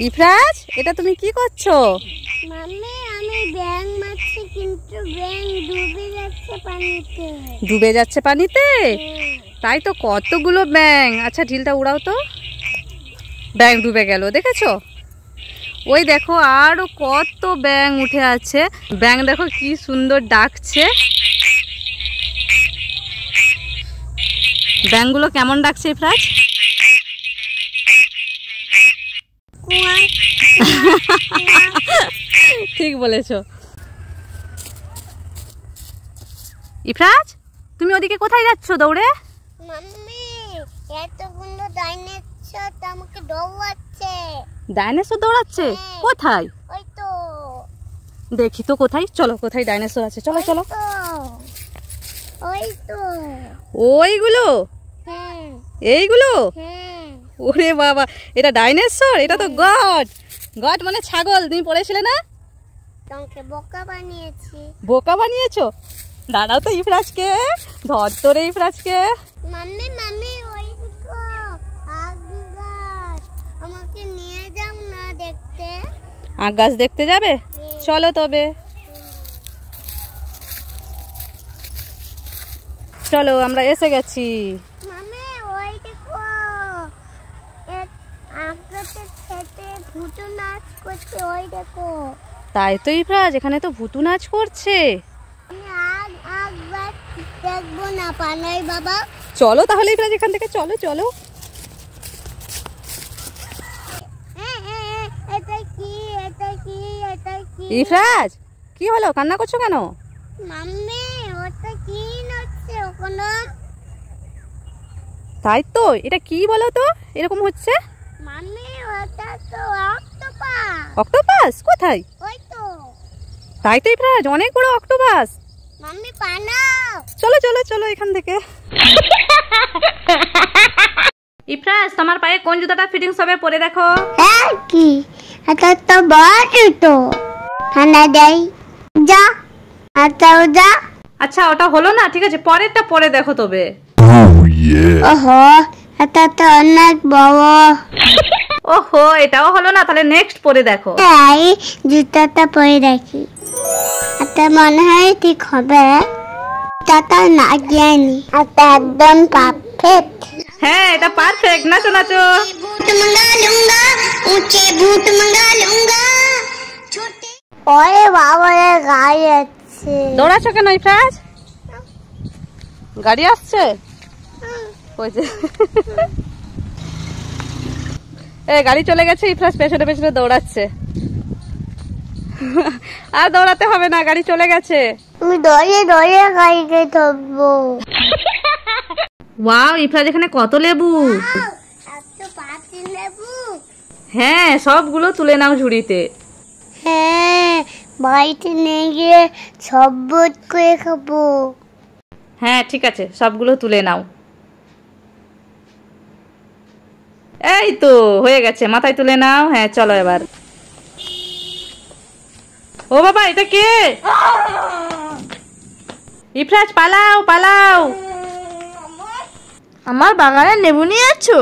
ইফরাজ, এটা তুমি কি করছো? মাম্মি, আমি ব্যাং মারছি কিন্তু ব্যাং ডুবে যাচ্ছে পানিতে। ডুবে যাচ্ছে পানিতে? তাই তো, কতগুলো ব্যাং। আচ্ছা ঢিলটা উড়াও তো। ব্যাং ডুবে গেল, দেখেছো? ওই দেখো আরো কত ব্যাং উঠে আছে। ব্যাং দেখো কি সুন্দর ডাকছে। ব্যাংগুলো কেমন ডাকছে ইফরাজ? ঠিক বলেছো। ইফরাজ, তুমি ওদিকে কোথায় যাচ্ছ দৌড়ে? মাম্মি, এতগুলো ডাইনোসর আমাকে দৌড়াচ্ছে। ডাইনোসর দৌড়াচ্ছে? কোথায়? ওই তো। দেখি তো কোথায়। চলো, কোথায় ডাইনোসর আছে, চলো চলো। ওই তো। ওইগুলো? হ্যাঁ। এইগুলো? হ্যাঁ। ওরে বাবা, এটা ডাইনোসর? এটা তো গট। গট মানে ছাগল, তুমি পড়েছিলে না? তোমাকে বোকা বানিয়েছি। বোকা বানিয়েছো? দাঁড়াও তো ইফরাজকে, ধর তোরে ইফরাজকে। মাম্মি মাম্মি, ওই দেখো আগ গাছ, আমাকে নিয়ে যাও না দেখতে। আগ গাছ দেখতে যাবে? চলো তবে। চলো, আমরা এসে গেছি। মাম্মি, ওই দেখো আগ গাছের খেতে ভুতু নাচ করছে, ওই দেখো। তাই তো ইফরাজ, এখানে তো ভুতু নাচ করছে। আগ আগ গাছ দেখবো না পালাই বাবা। চলো তাহলে ইফরাজ, এখান থেকে চলো চলো। এটা কি, এটা কি, এটা কি? ইফরাজ, কি হলো, কান্না করছো কেন? মাম্মি, ওটা কি নাচছে ওখানে? তাই তো, এটা কি বলো তো এরকম হচ্ছে? মাম্মি, ওটা তো অক্টোপাস। অক্টোপাস? কোথায়? ওই তো। তাই তো ইফরাজ, অনেক বড় অক্টোপাস। মাম্মি পালাও। চলো চলো চলো এখান থেকে। ইফরাজ, তোমার পায়ে কোন জুতাটা ফিটিংস হবে পরে দেখো। হ্যাঁ, কি এটা তো বড় তো। ঠান্ডা দেই যা, আটাও যা। আচ্ছা, ওটা হলো না, ঠিক আছে, পরেরটা পরে দেখো তবে। ওহো, এটা তো অনেক বড়। ওহো, এটাও হলো না, তাহলে নেক্সট পরে দেখো। তাই জুতাটা পরে দেখি, এটা মনে হয় ঠিক হবে। এটা না জানি, এটা একদম পারফেক্ট। হ্যাঁ, এটা পারফেক্ট। নাচো নাচো। ভূত मंगा लूंगा, ऊंचे भूत मंगा लूंगा, छोटे। ওরে বাবা, গাড়ি আছে। দৌড়াচ্ছ কেন ইফরাজ? গাড়ি আসছে। ওই যে গাড়ি চলে গেছে। ইফরাজ পেছনে পেছনে দৌড়াচ্ছে। আর দৌড়াতে হবে না, গাড়ি চলে গেছে। তুমি দৌড়ে দৌড়ে গাড়িতে ধরবো। ওয়াও ইফরাজ, এখানে কত লেবু। লেবু। হ্যাঁ, সবগুলো তুলে নাও ঝুড়িতে। হ্যাঁ, বাড়িতে নিয়ে গিয়ে শরবত করে খাবো। হ্যাঁ ঠিক আছে, সবগুলো তুলে নাও। এই তো হয়ে গেছে, মাথায় তুলে নাও। হ্যাঁ চলো এবার। ও বাবা, এটা কে? ইফরাজ পালাও পালাও। আমার বাগানে লেবু নিয়ে আছো?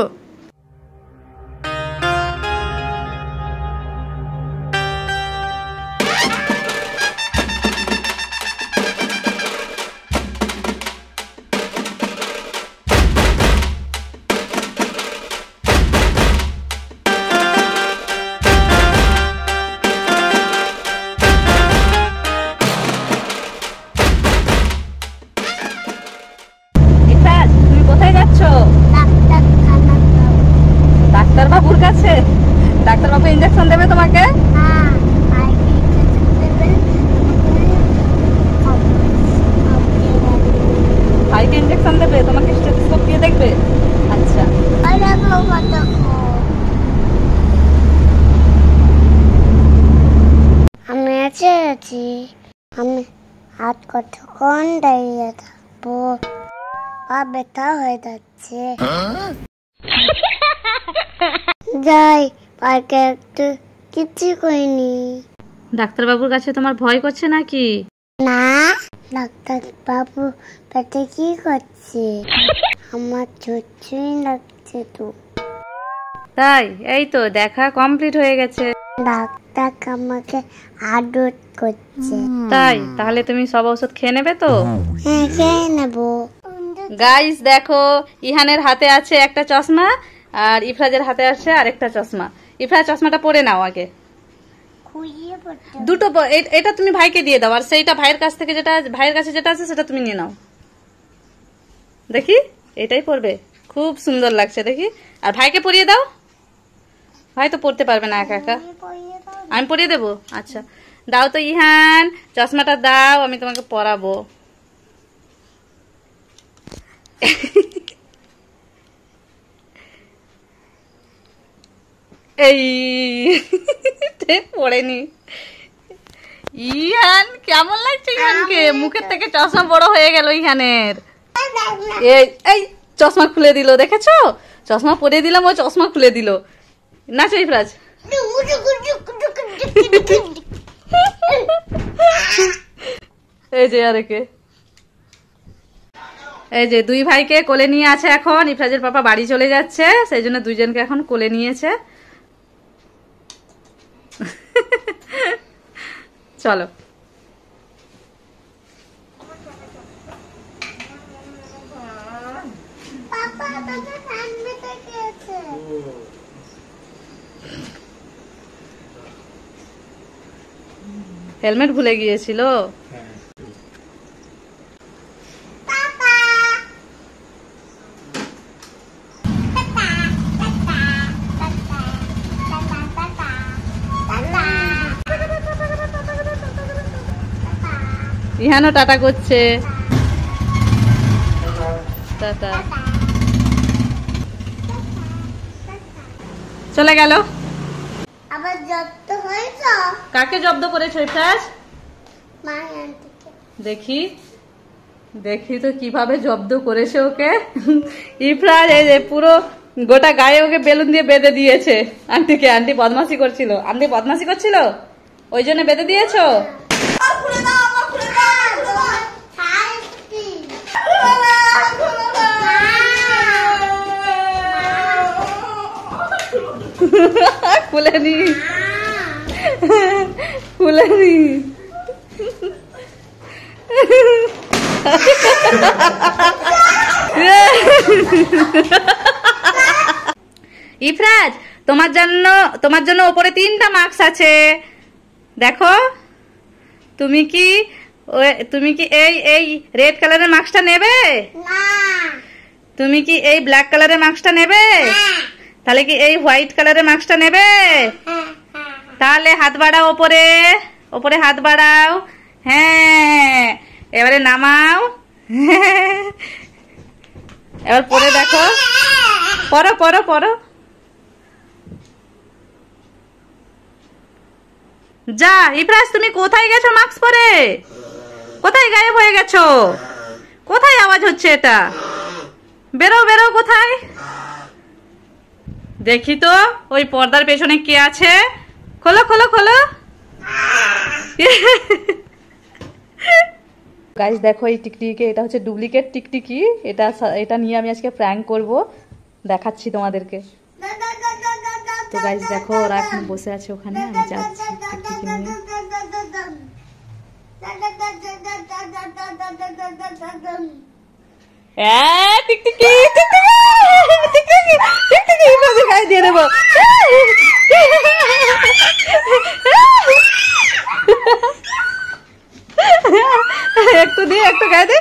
ডাক্তার বাবুর কাছে। ডাক্তার বাবু ইনজেকশন দেবে তোমাকে। ভাইকে ইনজেকশন দেবে, তোমাকে স্টেথোস্কোপ দিয়ে দেখবে। আচ্ছা, আমি আছি, আমি হাত কতক্ষণ দাঁড়িয়ে থাকবো, পা ব্যথা হয়ে যাচ্ছে। যাই পার্কে, একটু কিছু করিনি। ডাক্তার বাবুর কাছে তোমার ভয় করছে নাকি? না, ডাক্তার বাবু পেটে কি করছে? আমার চুচুই লাগছে তো। তাই? এই তো দেখা কমপ্লিট হয়ে গেছে। ডাক্তার আমাকে আদর করছে। তাই? তাহলে তুমি সব ওষুধ খেয়ে নেবে তো? হ্যাঁ, খেয়ে নেবো। গাইস দেখো, ইহানের হাতে আছে একটা চশমা আর ইফরাজের হাতে আছে আরেকটা চশমা। ইফরাজ চশমাটা পরে নাও আগে। দুটো এটা তুমি ভাইকে দিয়ে দাও, আর সেইটা ভাইয়ের কাছ থেকে ভাইয়ের কাছে যেটা আছে সেটা তুমি নিয়ে নাও। দেখি, এটাই পরবে, খুব সুন্দর লাগছে দেখি। আর ভাইকে পরিয়ে দাও, ভাই তো পড়তে পারবে না একা একা। আমি পরিয়ে দেবো? আচ্ছা দাও তো ইহান, চশমাটা দাও, আমি তোমাকে পরাবো। এই পড়েনি। ইহান কেমন লাগছে? ইহানকে মুখের থেকে চশমা বড় হয়ে গেল ইহানের। এই চশমা খুলে দিল, দেখেছো? চশমা পরে দিলাম, ও চশমা খুলে দিল। নাচো ইফরাজ। এই যে আরেকে, এই যে দুই ভাইকে কোলে নিয়ে আছে এখন। ইফরাজের পাপা বাড়ি চলে যাচ্ছে, সেই জন্য দুইজনকে এখন কোলে নিয়েছে। চলো। হেলমেট ভুলে গিয়েছিল। ইহানও টাটা করছে। টাটা। চলে গেল। আবার জব্দ হয়েছ? কাকে জব্দ করেছো ইফরাজ? দেখি দেখি তো কিভাবে জব্দ করেছে ওকে। ইফরাজ এই যে পুরো গোটা গায়ে ওকে বেলুন দিয়ে বেঁধে দিয়েছে আন্টিকে। আন্টি বদমাশি করছিল, আন্টি বদমাশি করছিল, ওই জন্য বেঁধে দিয়েছো। খুলেনি খুলেনি। ইফরাজ তোমার জন্য উপরে 3টা মার্কস আছে, দেখো। তুমি কি এই রেড কালারের মার্কসটা নেবে? তুমি কি এই ব্ল্যাক কালারের মার্কসটা নেবে? তাহলে কি এই হোয়াইট কালারের মার্কসটা নেবে? তাহলে হাত বাড়াও, ওপরে হাত বাড়াও। হ্যাঁ, এবারে নামাও। এবার পরে দেখো, পড়ো। যা ইফরাজ, তুমি কোথায় গেছো মাস্ক পরে? কোথায় গায়েব হয়ে গেছো? কোথায় আওয়াজ হচ্ছে এটা? বেরো কোথায়? দেখি তো ওই পর্দার পেছনে কে আছে। খোলো। গাইস দেখো এই টিকটিকি, এটা হচ্ছে ডুপ্লিকেট টিকটিকি। এটা নিয়ে আমি আজকে প্র্যাঙ্ক করব, দেখাচ্ছি তোমাদেরকে। তো গাইস দেখো ওরা এখন বসে আছে ওখানে, আমি যাচ্ছি টিকটিকি নিয়ে। টিকটিকি গায়ে দিয়ে দেবো। একটু দিয়ে একটু গায়ে দে।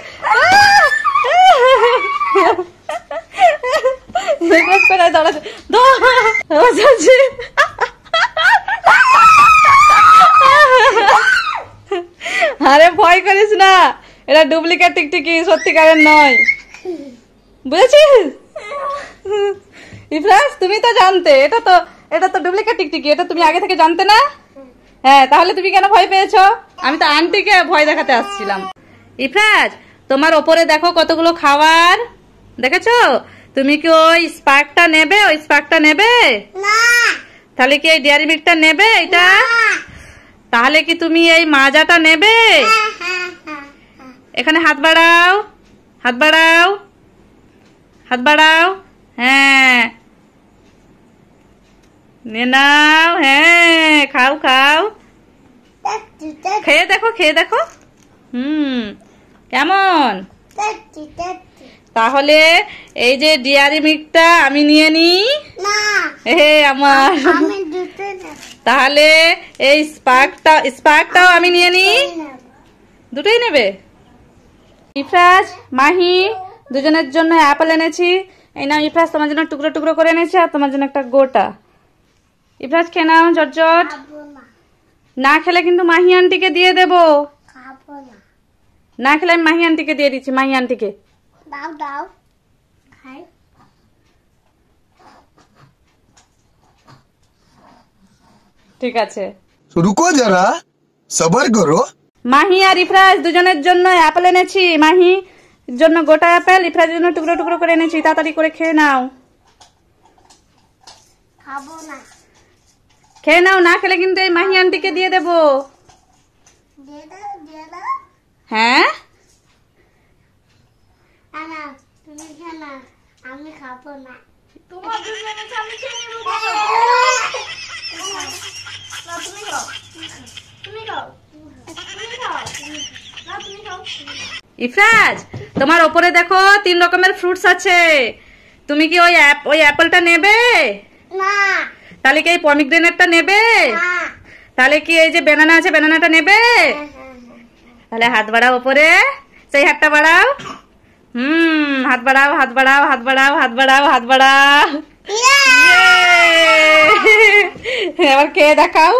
আরে ভয় করিস না, এটা ডুপ্লিকেট টিকটিকি, সত্যিকারের নয়, বুঝেছিস? ইফরাজ তুমি তো জানতে এটা তো ডুপ্লিকেট টিকটিকি, এটা তুমি আগে থেকে জানতে না? হ্যাঁ, তাহলে তুমি কেন ভয় পেয়েছো? আমি তো আন্টিকে ভয় দেখাতে আসছিলাম। ইফরাজ তোমার ওপরে দেখো কতগুলো খাবার, দেখেছো? তুমি কি ওই স্পার্কটা নেবে? না। তাহলে কি এই ডেয়ারি মিল্কটা নেবে? এটা তাহলে কি তুমি এই মাজাটা নেবে? এখানে হাত বাড়াও। হ্যাঁ, নে নাও, হ্যাঁ খাও খাও, খেয়ে দেখো খেয়ে দেখো। কেমন? তাহলে এই যে ডিয়ারি মিল্কটা আমি নিয়ে নি। আমার তাহলে এই স্পার্কটাও আমি নিয়ে নি। দুটোই নেবে? ইফরাজ মাহি দুজনের জন্য অ্যাপেল এনেছি। এই নাও ইফরাজ, তোমার জন্য টুকরো টুকরো করে এনেছি, আর তোমার জন্য একটা গোটা। ইফরাজ খেয়ে নাও ঝটঝট। না খেলে কিন্তু মাহি আন্টিকে দিয়ে দেবো। না খেলে আমি মাহি আন্টিকে দিয়ে দিচ্ছি, মাহি আন্টিকে দাও দাও খাই। ঠিক আছে, রুকো যারা, সবার করো। মাহি আর ইফরাজ দুজনের জন্য অ্যাপেল এনেছি। মাহি জন্য গোটা অ্যাপেল, ইফরাজের জন্য টুকরো টুকরো করে এনেছি। তাড়াতাড়ি করে খেয়ে নাও। খাবো না। খেয়ে নাও, না খেলে কিন্তু এই মাহি আন্টিকে দিয়ে দেবো। দিয়ে দাও দিয়ে দাও। হ্যাঁ না তুমি খেয়ে না, আমি খাবো না। তোমার জন্য আমি খেয়ে নেবো। তুমি খাও, তুমি খাও, তুমি খাও, না তুমি খাও। ইফরাজ, তোমার ওপরে দেখো 3 রকমের ফ্রুটস আছে। তুমি কি ওই অ্যাপেলটা নেবে? না। তাহলে কি এই পমিগ্রেনেটটা নেবে? না। তাহলে কি এই যে ব্যানানা আছে, ব্যানানাটা নেবে? তাহলে হাত বাড়াও ওপরে, সেই হাতটা বাড়াও। হাত বাড়াও হাত বাড়াও হাত বাড়াও হাত বাড়াও হাত বাড়াও। এবার খেয়ে দেখাও।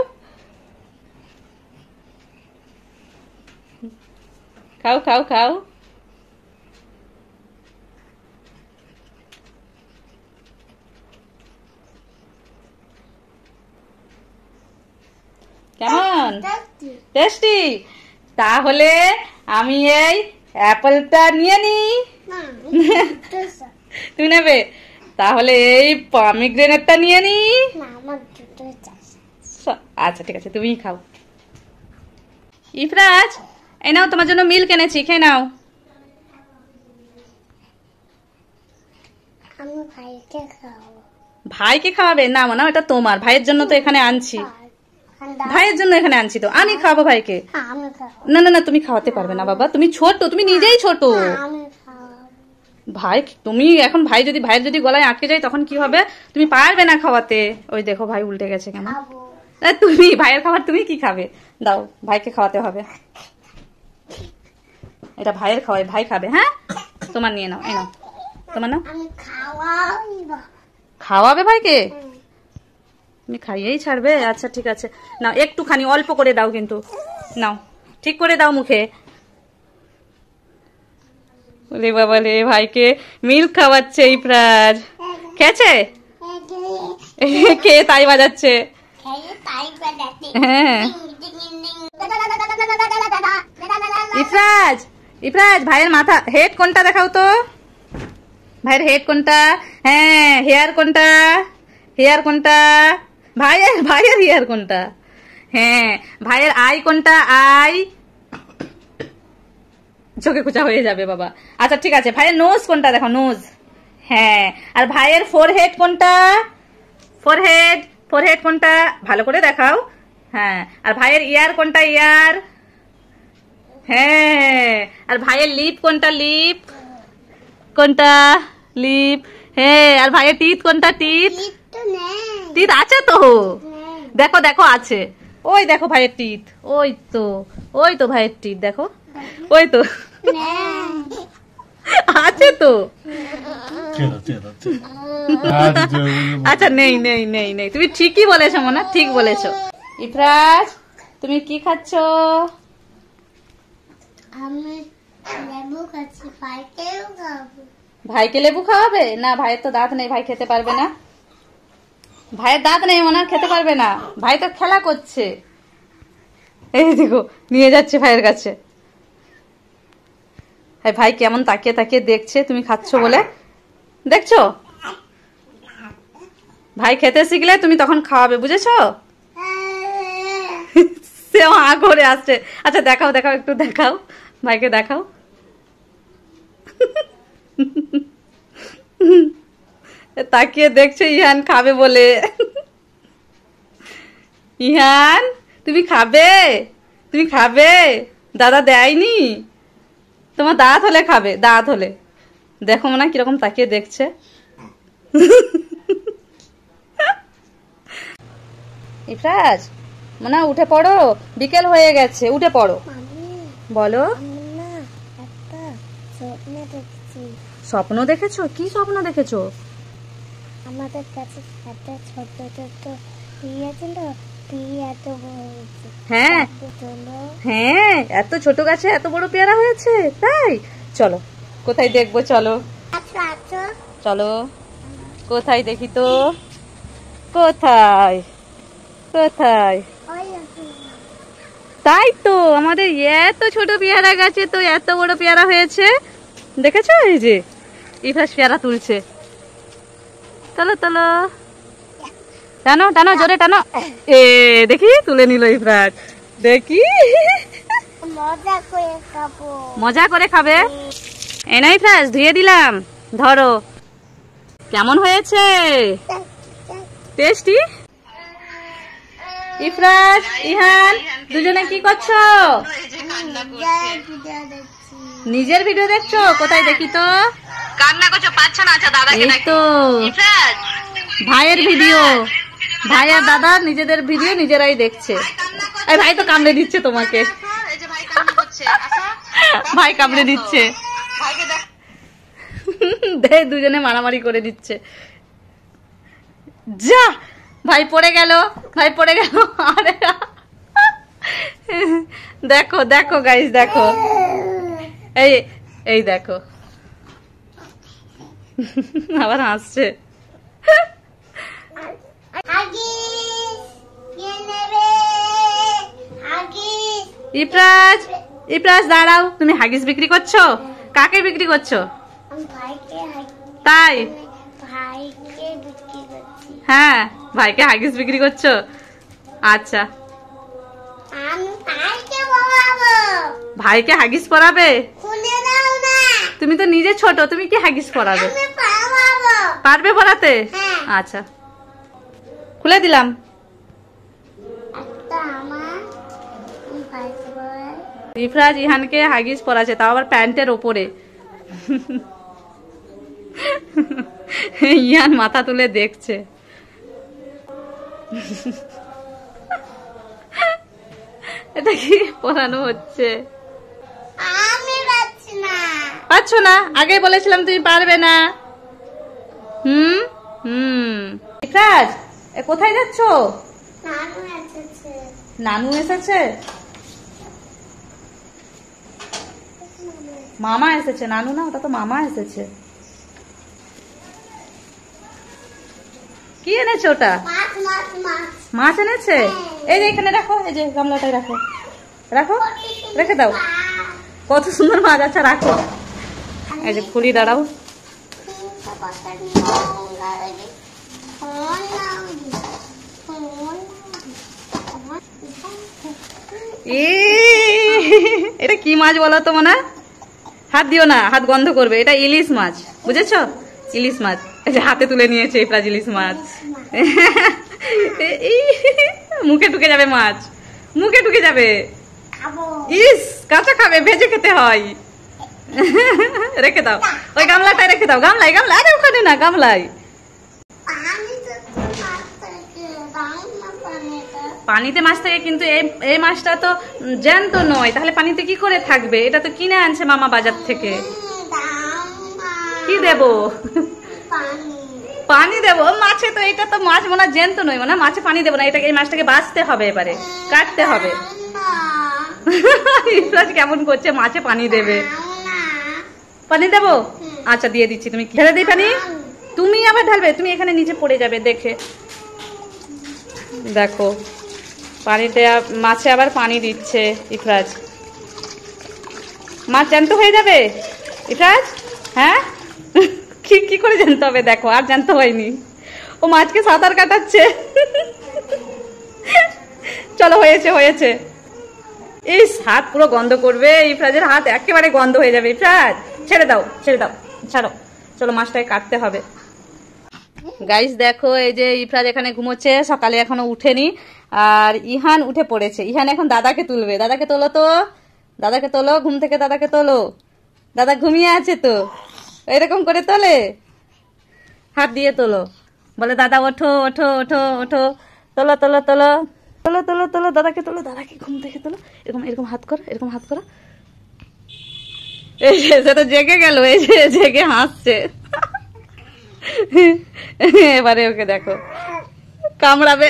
খাও খাও খাও। কেমন? টেস্টি? তাহলে আমি এই অ্যাপেলটা নিয়ে নি। তুমি নেবে? তাহলে এই পমিগ্রেনেটটা নিয়ে নি। আচ্ছা ঠিক আছে, তুমিই খাও। ইফরাজ, এই নাও তোমার জন্য মিল্ক এনেছি, খেয়ে নাও। আমি ভাইকে খাবো। ভাইকে খাওয়াবে? না মনে, এটা তোমার ভাইয়ের জন্য তো এখানে আনছি। ভাইয়ের জন্য এখানে আনছি তো, আমি খাবো ভাইকে। আমি খাবো। না না না, তুমি খাওয়াতে পারবে না বাবা, তুমি ছোট, তুমি নিজেই ছোট। আমি খাবো। ভাই তুমি এখন ভাইয়ের যদি গলায় আটকে যায় তখন কি হবে? তুমি পারবে না খাওয়াতে। ওই দেখো ভাই উল্টে গেছে কেন। খাবো। তুমি ভাইয়ের খাবার তুমি কি খাবে? দাও, ভাইকে খাওয়াতে হবে। এটা ভাইয়ের খাওয়াই, ভাই খাবে। হ্যাঁ তোমার নিয়ে নাও, এই নাও তোমার নাও। আমি খাওয়াবো। খাওয়াবে ভাইকে? তুমি খাইয়েই ছাড়বে? আচ্ছা ঠিক আছে, নাও একটুখানি অল্প করে দাও, কিন্তু নাও ঠিক করে দাও মুখে। ওরে বাবা রে, ভাইকে মিল্ক খাওয়াচ্ছে ইফরাজ। খেয়েছে? কে তাই বাজাচ্ছে? হ্যাঁ ইফরাজ, ইফরাজ ভাইয়ের মাথা হেড কোনটা দেখাও তো। ভাইয়ের হেড কোনটা? হ্যাঁ হেয়ার কোনটা? হেয়ার কোনটা? ভাইয়ের হেয়ার কোনটা? হ্যাঁ ভাইয়ের আই কোনটা? আই চোখে খোঁচা হয়ে যাবে বাবা। আচ্ছা ঠিক আছে, ভাইয়ের নোজ কোনটা দেখো, নোজ। হ্যাঁ, আর ভাইয়ের ফোরহেড কোনটা? ফোরহেড, ফোরহেড কোনটা? ভালো করে দেখাও। হ্যাঁ, আর ভাইয়ের ইয়ার কোনটা? ইয়ার। হ্যাঁ, আর ভাইয়ের লিপ কোনটা? লিপ কোনটা? লিপ। হ্যাঁ, আর ভাইয়ের টিথ কোনটা? টিথ। টিথ আছে তো, দেখো দেখো আছে। ওই দেখো ভাইয়ের টিথ, ওই তো ভাইয়ের টিথ দেখো, ওই তো আছে তো। আচ্ছা নেই নেই নেই নেই, তুমি ঠিকই বলেছো মোনা, ঠিক বলেছো। ইফরাজ তুমি কি খাচ্ছ? আমি লেবু খাচ্ছি, ভাইকেও খাবো। ভাইকে লেবু খাওয়াবে? না, ভাইয়ের তো দাঁত নেই, ভাই খেতে পারবে না। ভাইয়ের দাঁত নেই, ওনার খেতে পারবে না। ভাই তো খেলা করছে, এই দেখো নিয়ে যাচ্ছে ভাইয়ের কাছে। ভাই কেমন তাকিয়ে তাকিয়ে দেখছে তুমি খাচ্ছ বলে, দেখছো? ভাই খেতে শিখলে তুমি তখন খাওয়াবে, বুঝেছো? সে আ করে আসছে। আচ্ছা দেখাও দেখাও, একটু দেখাও, ভাইকে দেখাও। তাকিয়ে দেখছে ইহান খাবে বলে। ইহান তুমি খাবে, তুমি খাবে? দাদা দেয়নি? তোমার দাঁত হলে খাবে, দাঁত হলে। দেখো মনে কিরকম তাকিয়ে দেখছে। ইফরাজ মনে উঠে পড়ো, বিকেল হয়ে গেছে, উঠে পড়ো। বলো। স্বপ্ন দেখেছো? কি স্বপ্ন দেখেছো? আমাদের কাছে একটা ছোট ছোট পিয়া ছিল, পিয়া এত বড় হয়েছে। হ্যাঁ হ্যাঁ, এত ছোট গাছে এত বড় পেয়ারা হয়েছে, তাই? চলো কোথায় দেখবো, চলো চলো কোথায় দেখি তো, কোথায় কোথায়? তাই তো, আমাদের এত ছোট পেয়ারা গাছে তো এত বড় পেয়ারা হয়েছে, দেখেছো? এই যে ইফরাজ পেয়ারা তুলছে। চলো চলো, টানো টানো, জোরে টানো। এ দেখি তুলে নিল ইফরাজ, দেখি। মজা করে খাবো। মজা করে খাবে? এই না ইফরাজ, ধুয়ে দিলাম, ধরো। কেমন হয়েছে? টেস্টি? ইফরাজ, ইহান দুজনে কি করছো? নিজের ভিডিও দেখছো? কোথায় দেখি তো। কান্না করছো, পাচ্ছ না? আচ্ছা দাদাকে দেখো। এই তো ভাইয়ের ভিডিও, ভাই আর দাদা নিজেদের ভিডিও নিজেরাই দেখছে। এই ভাই তো কামড়ে দিচ্ছে তোমাকে, ভাই কামড়ে দিচ্ছে, দেখ দুজনে মারামারি করে দিচ্ছে। যা, ভাই পড়ে গেল, ভাই পড়ে গেল। আরে দেখো দেখো গাইস, দেখো, এই এই দেখো, আবার হাসছে। ইফরাজ, ইফরাজ দাঁড়াও, তুমি হাগিস বিক্রি করছো? কাকে বিক্রি করছো? তাই? হ্যাঁ, ভাইকে হাগিস বিক্রি করছো। আচ্ছা, ভাইকে হাগিস পরাবে? তুমি তো নিজে ছোট, তুমি কি হাগিস পরাবে? পারবে পরাতে? আচ্ছা, খুলে দিলাম। ইফরাজ ইহানকে হাগিস পরাছে, তাও আবার প্যান্টের ওপরে। ইহান মাথা তুলে দেখছে। এটা কি পরানো হচ্ছে? পারছো না? আগে বলেছিলাম তুমি পারবে না। হুম হুম। ইফরাজ কোথায় যাচ্ছ? নানু এসেছে, মামা এসেছে, নানু না, ওটা তো মামা এসেছে। কি এনেছে ওটা? মাছ এনেছে। এই যে এখানে রাখো, এই যে গামলাটাই রাখো, রাখো, রেখে দাও। কত সুন্দর মাছ। আচ্ছা রাখো, এই যে খুলি, দাঁড়াও। এটা কি মাছ বলো তো? মনে হাত দিও না, হাত গন্ধ করবে। এটা ইলিশ মাছ, বুঝেছো? ইলিশ মাছ। এই যে হাতে তুলে নিয়েছে ইফরাজ ইলিশ মাছ। মুখে ঢুকে যাবে মাছ, মুখে ঢুকে যাবে। ইস, কাঁচা খাবে? ভেজে খেতে হয়। রেখে দাও, ওই গামলাটায় রেখে দাও। গামলাই, গামলা, আরে ওখানে না, গামলাই। পানিতে মাছ থাকে, কিন্তু এই মাছটা তো জ্যান্ত নয়, তাহলে পানিতে কি করে থাকবে? এটা তো কিনে আনছে মামা বাজার থেকে। কি দেব? পানি দেবো মাছে? তো এটা তো মাছ মনে জ্যান্ত নয়, মানে মাছে পানি দেবো না। এটাকে, এই মাছটাকে বাছতে হবে, এবারে কাটতে হবে। ইফরাজ কেমন করছে, মাছে পানি দেবে। পানি দেবো? আচ্ছা দিয়ে দিচ্ছি। তুমি ঢেলে দিই পানি? তুমি আবার ঢালবে? তুমি এখানে নিচে পড়ে যাবে দেখে। দেখো পানিতে মাছে আবার পানি দিচ্ছে ইফরাজ। মাছ জ্যান্ত হয়ে যাবে ইফরাজ। হ্যাঁ, কি করে জানতে হবে? দেখো আর জানতে হয়নি, ও মাছকে সাঁতার কাটাচ্ছে। চলো, হয়েছে হয়েছে। ইস, হাত পুরো গন্ধ করবে ইফরাজের, হাত একেবারে গন্ধ হয়ে যাবে। ইফরাজ ছেড়ে দাও, ছেড়ে দাও, ছাড়ো। চলো মাছটাকে কাটতে হবে। গাইস দেখো, এই যে ইফরাজ এখানে ঘুমোচ্ছে, সকালে এখনো উঠেনি। আর ইহান উঠে পড়েছে। ইহান এখন দাদাকে তুলবে। দাদাকে তোলো তো, দাদাকে তোলো ঘুম থেকে, দাদাকে তোলো। দাদা ঘুমিয়ে আছে তো, এরকম করে তোলে, হাত দিয়ে তোলো, বলে দাদা ওঠো ওঠো ওঠো ওঠো, তোলো তোলো তোলো তোলো তোলো তোলো, দাদাকে তোলো, দাদাকে ঘুম থেকে তোলো, এরকম এরকম হাত করো, এরকম হাত করো। এই যে সে তো জেগে গেল, এই যে জেগে হাসছে। এবারে ওকে দেখো, কামড়াবে।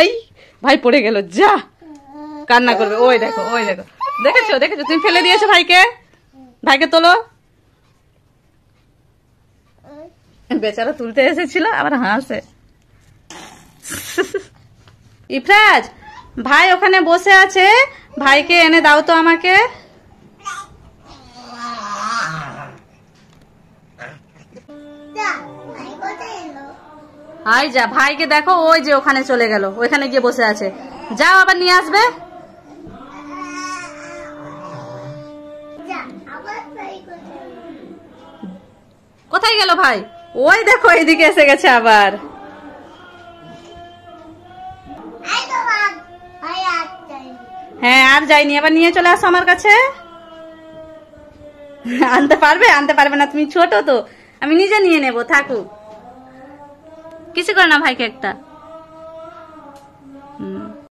এই ভাই পড়ে গেল, যা কান্না করবে। ওই দেখো, ওই দেখো, দেখেছো দেখেছো, তুমি ফেলে দিয়েছো ভাইকে। ভাইকে তোলো। বেচারা তুলতে এসেছিল, আবার হাসে। ইফরাজ, ভাই ওখানে বসে আছে, ভাইকে এনে দাও তো আমাকে। হাই যা, ভাইকে দেখো, ওই যে ওখানে চলে গেল, ওইখানে গিয়ে বসে আছে। যাও আবার নিয়ে আসবে। কোথায় গেল ভাই? ওই দেখো এইদিকে এসে গেছে আবার। হ্যাঁ আর যাইনি, আবার নিয়ে চলে আসো আমার কাছে। আনতে পারবে? আনতে পারবে না, তুমি ছোট তো, আমি নিজে নিয়ে নেবো, থাকুক। কিছু করে না ভাইকে একটা।